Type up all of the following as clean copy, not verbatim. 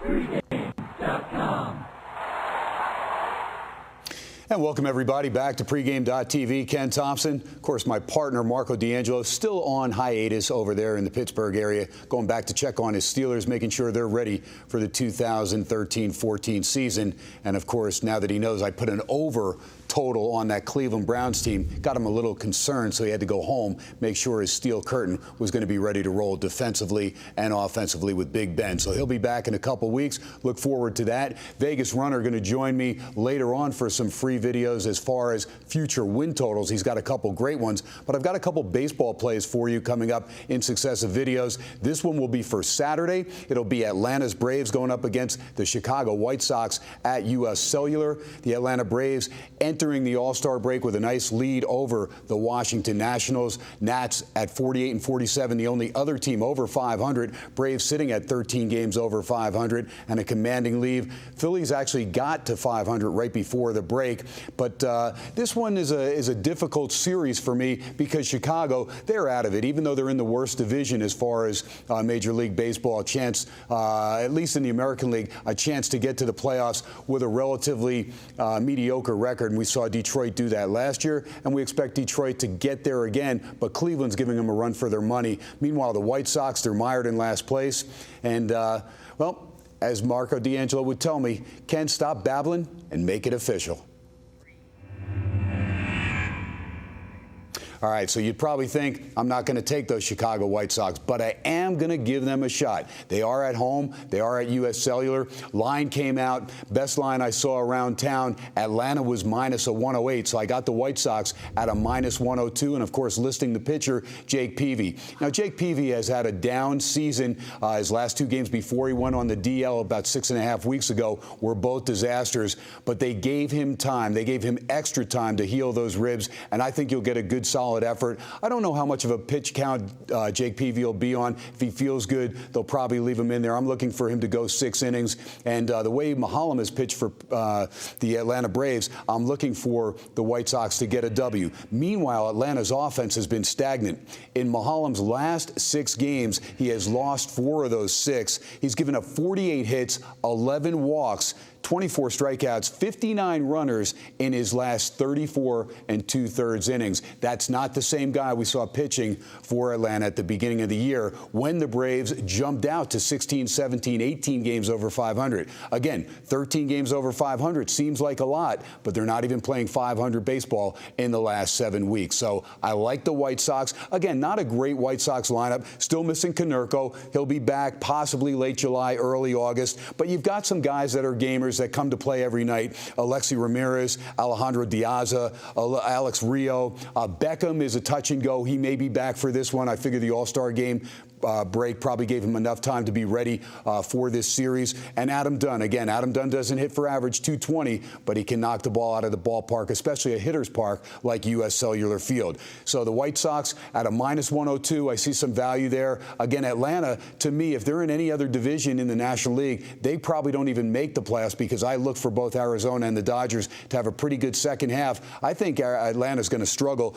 And welcome everybody back to pregame.tv. Ken Thomson, of course, my partner Marco D'Angelo, still on hiatus over there in the Pittsburgh area, going back to check on his Steelers, making sure they're ready for the 2013-14 season. And of course, now that he knows I put an over total on that Cleveland Browns team, got him a little concerned, so he had to go home, make sure his steel curtain was going to be ready to roll defensively and offensively with Big Ben. So he'll be back in a couple weeks. Look forward to that. Vegas Runner going to join me later on for some free videos as far as future win totals. He's got a couple great ones, but I've got a couple baseball plays for you coming up in successive videos. This one will be for Saturday. It'll be Atlanta's Braves going up against the Chicago White Sox at U.S. Cellular. The Atlanta Braves entering the All-Star break with a nice lead over the Washington Nationals. Nats at 48-47, the only other team over 500. Braves sitting at 13 games over 500 and a commanding lead. Phillies actually got to 500 right before the break, but this one is a difficult series for me because Chicago, they're out of it, even though they're in the worst division as far as Major League Baseball. A chance, at least in the American League, a chance to get to the playoffs with a relatively mediocre record. And we saw Detroit do that last year, and we expect Detroit to get there again, but Cleveland's giving them a run for their money. Meanwhile, the White Sox, they're mired in last place. And, well, as Marco D'Angelo would tell me, Ken, stop babbling and make it official. All right, so you'd probably think I'm not going to take those Chicago White Sox, but I am going to give them a shot. They are at home. They are at U.S. Cellular. Line came out. Best line I saw around town, Atlanta was minus a 108, so I got the White Sox at a minus 102, and, of course, listing the pitcher, Jake Peavy. Now, Jake Peavy has had a down season. His last two games before he went on the DL about 6.5 weeks ago were both disasters, but they gave him time. They gave him extra time to heal those ribs, and I think you'll get a good solid effort. I don't know how much of a pitch count Jake Peavy will be on. If he feels good, they'll probably leave him in there. I'm looking for him to go 6 innings. And the way Mahalam has pitched for the Atlanta Braves, I'm looking for the White Sox to get a W. Meanwhile, Atlanta's offense has been stagnant. In Mahalam's last 6 games, he has lost 4 of those 6. He's given up 48 hits, 11 walks, 24 strikeouts, 59 runners in his last 34 2/3 innings. That's not the same guy we saw pitching for Atlanta at the beginning of the year when the Braves jumped out to 16, 17, 18 games over 500. Again, 13 games over 500 seems like a lot, but they're not even playing 500 baseball in the last 7 weeks. So I like the White Sox. Again, not a great White Sox lineup. Still missing Konerko. He'll be back possibly late July, early August. But you've got some guys that are gamers that come to play every night. Alexi Ramirez, Alejandro Diaz, Alex Rio. Beckham is a touch and go. He may be back for this one. I figure the All-Star game break probably gave him enough time to be ready for this series. And Adam Dunn, again, Adam Dunn doesn't hit for average 220, but he can knock the ball out of the ballpark, especially a hitter's park like U.S. Cellular Field. So the White Sox at a minus 102, I see some value there. Again, Atlanta, to me, if they're in any other division in the National League, they probably don't even make the playoffs because I look for both Arizona and the Dodgers to have a pretty good second half. I think Atlanta's going to struggle.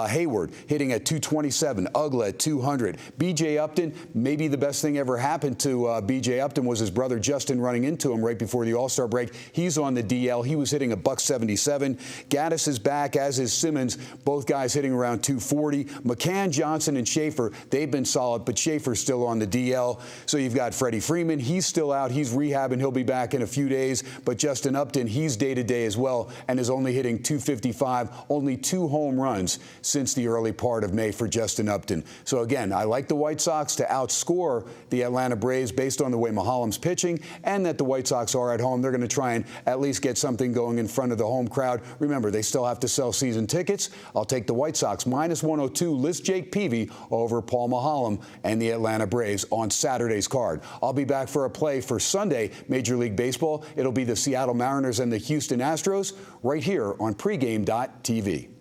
Hayward hitting at 227, Ugla at 200. B.J. Upton, maybe the best thing ever happened to B.J. Upton was his brother Justin running into him right before the All-Star break. He's on the DL. He was hitting a .177. Gaddis is back, as is Simmons. Both guys hitting around 240. McCann, Johnson, and Schaefer, they've been solid, but Schaefer's still on the DL. So you've got Freddie Freeman. He's still out. He's rehabbing. He'll be back in a few days. But Justin Upton, he's day-to-day as well and is only hitting 255. Only 2 home runs since the early part of May for Justin Upton. So, again, I like the White Sox to outscore the Atlanta Braves based on the way Mahalam's pitching and that the White Sox are at home. They're going to try and at least get something going in front of the home crowd. Remember, they still have to sell season tickets. I'll take the White Sox minus 102. List Jake Peavy over Paul Mahalam and the Atlanta Braves on Saturday's card. I'll be back for a play for Sunday Major League Baseball. It'll be the Seattle Mariners and the Houston Astros right here on pregame.tv.